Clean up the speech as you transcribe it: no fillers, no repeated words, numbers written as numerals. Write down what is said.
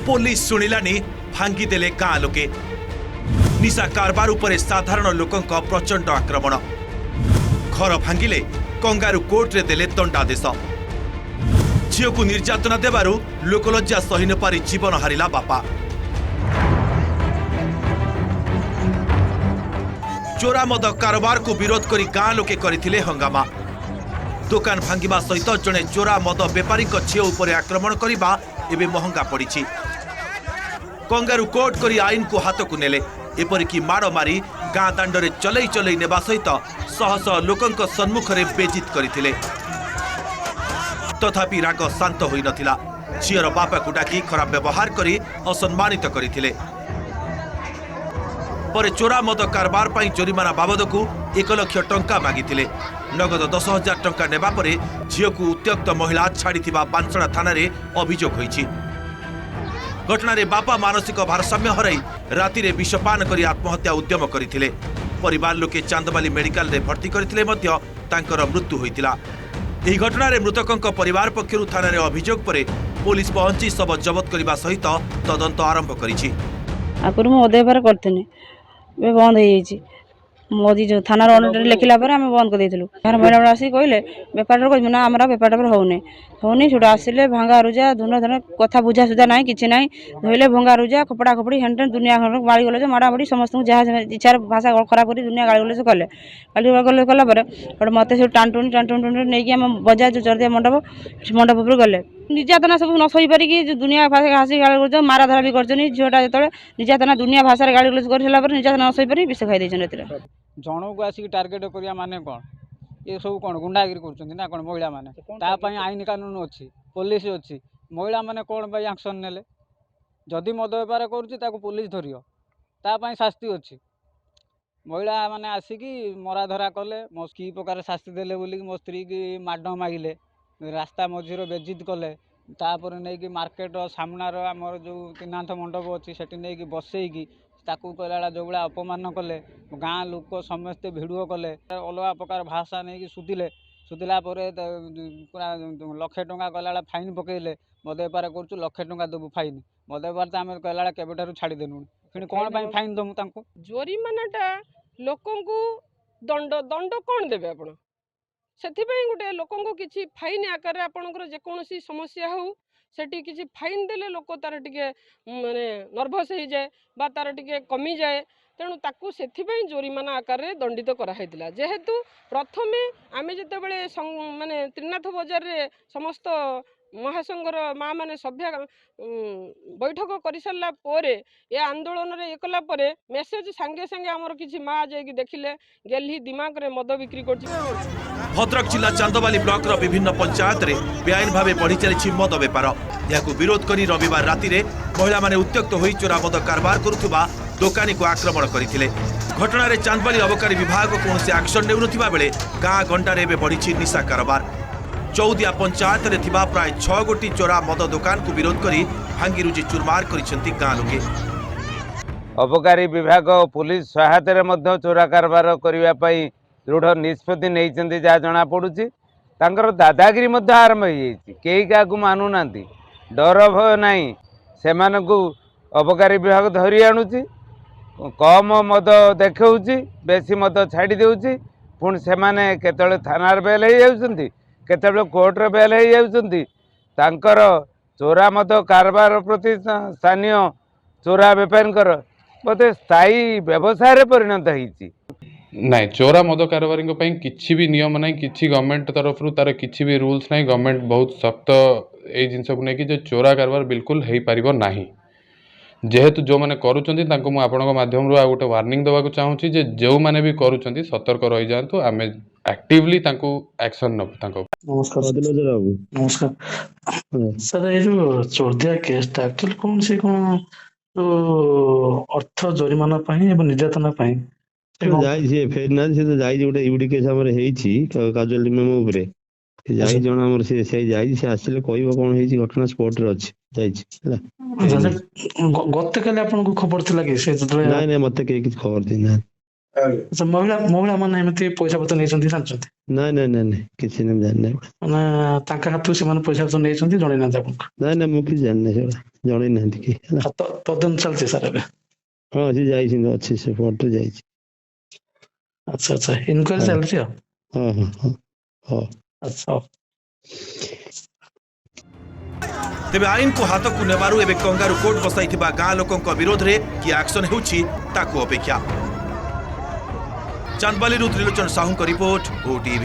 Police शुणिलानी भांगीदेले गाँ लोके निशा कारबार उपरे साधारण लोकंक प्रचंड आक्रमण घर भांगिले कंगारू कोर्ट रे देले दंडादेश झील को निर्यातना देवारु लोकलज्जा सही न पारी जीवन हारिला बापा चोरा मद कारोबार को विरोध करी गाँ लोके करथिले हंगामा दुकान भांगिबा सहित जड़े चोरा मद बेपारी झील उपरे आक्रमण करबा एबे महंगा पड़िछि कंगारू कोर्ट करी आईन को हाथ को नेले एपरिकी माड़ मारी गाँ दांडरे चलई चलई नेबा सहित शह शह लोकंक सम्मुख रे बेजित करथिले तथापि राग शांत होई नथिला झीर बापा को डाकी खराब व्यवहार करी असम्मानित करथिले परे चोरा मद कारबार पाई जोरिमाना बाबद को 1 लाख टंका मागिथिले नगद 10,000 टंका नेबा परे झील को उत्त्यक्त महिला छाड़ीथिबा बांसड़ा थाना रे अभियोग होईछि घटना रे बापा मानसिक भारसाम्य हराई राति रे विषपान करी आत्महत्या उद्यम करथिले परिवार लोके चांदबाली मेडिकल रे भर्ती करथिले मध्य तांकर मृत्यु होइतिला एही घटना रे मृतकंक परिवार पक्षरु थाना रे अभियोग परे पुलिस पहुंची सब जबत करबा सहित तदंत आरंभ करिछि आकुर मो देवर करथने बे बंद हो जाइए मोदी जो थाना अनडेट लिखला आम बंद कर देलु घर मैडम आसिक कहले बेपार ना आम बेपार होनी छोट आसिले भांगा रुजा धुन धुन कथा बुझा सुझा ना कि ना धोले भंगा रुजा कपड़ा खपड़ी हेन दुनिया गाड़ी गल माड़ा माड़ी समस्त जहाँ इच्छार भाषा खराब कर दुनिया गाड़ी गल कले गाड़ी गल मत सब टाणटुणी टाणटुणी नहीं आम बजार जो चरदिया मंडप पर गले निर्यातना सब न सही पारिकी दुनिया भाषा हासी गाड़ी कर मारा धरा भी कर झीटा जो निर्यातना दुनिया भाषा गाड़ी गल कर निर्यातना न सही पारि विष खाई देते जन को आसिक टार्गेट करिया माने कौन ये सब कौन गुंडागिरी कर ना कौन महिला माने तापाई आईन कानून अच्छी पुलिस अच्छी महिला माने कौन भाई एक्शन नेले जदि मद बेपार करुच्ची पुलिस धरियो तापाई शास्ति अच्छी महिला माने आसिकी मराधरा कले मो कि प्रकार शास्ति देले बोली मो स्त्री की माड मागिले रास्ता मझीर बेजित कले तापर नहीं कि मार्केट सामनार आमर जो तीनाथ मंडप अच्छी से नहीं बसईकी ताकू कहला जो भाया अपमान कले गाँ लोक समस्ते भिड़ कले अलग प्रकार भाषा नहीं सुधिले सुधिला पूरा लक्षे टंका कहला फाइन पकईले मद बेपार कर लक्षे टंका देवु फाइन मद बेपार तो आम कहला केबेठारु छाड़देनु फिर कौन पाई फाइन दमु तांको जोरिमानाटा लोकंकु दंड दंड कौन देबे आपण सेथिपई गोटे लोकंको किछि फाइन आकार आपनकर जेकोसी समस्या हो सेठी किसी फाइन देले लोक तार टिके माने नर्भस हो जाए बा तार टिके कमी जाए तेणु ताकू सेथिपई जोरिमाना आकार रे दंडित कराइतिला जेहेतु प्रथमे आमे जेतेबेले माने त्रिनाथ बजार रे समस्त महासंघर माँ माने सभ्य बैठक कर सारा पोरे ये आंदोलन रे एकला परे मेसेज सांगे सांगे आमर किछि माँ जाइकी देखिले गेल्ही दिमाग रे मद बिक्री करछि भद्रक जिला चांदबाली ब्लॉक रो विभिन्न पंचायत रे बेआईन भावे बढ़ी चली मद बेपार याकू विरोध करी रविवार राति रे महिला माने उत्त्यक्त होई चोरा मद कारबार करुथुबा दोकानी को आक्रमण करथिले घटना रे चांदबाली अबकारी विभाग कोनसे एक्शन नेउनथिबा बेले गाँ गंडारे बे बढ़ी निशा कारबार चौदिया पंचायत रे थिबा प्राय 6 गोटी चोरा मद दुकान को विरोध करी भांगी रुजी चुरमार करिसेंती गाँ लोके अबकारी विभाग पुलिस सहायता रे चोरा कारबार करने दृढ़ निष्पत्ति नहीं जहाँ जना पड़ुची दादागिरी आरंभ हो कई क्या मानुना डर भय नहीं से अबकारी विभाग धरी आणुची कम मद देखौची बेसी मद छाड़ी देउची पुणी से केतले थाना बेल हो जाउछंती केतले कोर्ट रे बेल हो जाउछंती तांकर चोरा मद कारबार प्रति स्थानीय चोरा बेपारी बोधे स्थायी व्यवसाय परिणत होती नाई चोरा मद कारोबारी किसी भी नियम ना कि गवर्नमेंट तरफ तार किसी भी रूल्स ना गवर्नमेंट बहुत सख्त ये जिनस को लेकिन जो चोरा कारोबार बिल्कुल हो पार ना जेहेतु जो मैंने करूँ आपण माध्यम गोटे वार्निंग देवाक चाहूँगी जे जो मैंने भी करूँ सतर्क रही जातु आम एक्टिवली एक्शन नबू नमस्कार सर ये जो चोरदिया केसटा एक्चुअली कौन से कौन अर्थ जोरिमाना निर्यातना जाई फेर ना से तो जाई गोटे यूडी केस हमर हेछि काजुअलिटी मेमो उपरे जाई जण हमर से जाई से आसिले कहबो कोन हेछि घटना स्पॉट रे अछि जाई हला गत्ते काले आपन को खबर थिला कि से नै नै मते के किछ खबर दै ना ଆଚ୍ଛା ମହିଳା ମାନେ ଏମିତି ପଇସା ପତ୍ର ନେଇଛନ୍ତି ଜାଣିଛନ୍ତି? ନାଇଁ ନାଇଁ ନାଇଁ ନାଇଁ କିଛି ନାଇଁ ଜାଣିନାହିଁ ଏଗୁଡ଼ା। ମାନେ ତାଙ୍କ ହାତରୁ ସେମାନେ ପଇସା ପତ୍ର ନେଇଛନ୍ତି ଜଣେଇନାହାନ୍ତି ଆପଣଙ୍କୁ? ନାଇଁ ନାଇଁ ମୁଁ କିଛି ଜାଣିନାହିଁ ସେଗୁଡ଼ା, ଜଣେଇ ନାହାନ୍ତି କି ହେଲା। ଆଉ ତଦନ୍ତ ଚାଲିଛି ସାର୍ ଏବେ? ହଁ ସେ ଯାଇଛନ୍ତି, ଅଛି ସେ କୋର୍ଟରେ ଯାଇଛି। ଆଚ୍ଛା ଆଚ୍ଛା, ଇନକ୍ୱାରି ହଁ ଚାଲିଛି ଆଉ। ହଁ ହଁ ହଁ ହଉ। ଆଚ୍ଛା ହଉ। ତେବେ ଆଇନକୁ ହାତକୁ ନେବାରୁ ଏବେ कंगारू कोर्ट बसाइथिबा गाँ लोकଙ୍କ विरोधରେ कि एक्शन ହେଉଛି ତାକୁ ଅପେକ୍ଷା। ଚାନ୍ଦବାଲିରୁ ତ୍ରିଲୋଚନ ସାହୁଙ୍କ ରିପୋର୍ଟ, OTV।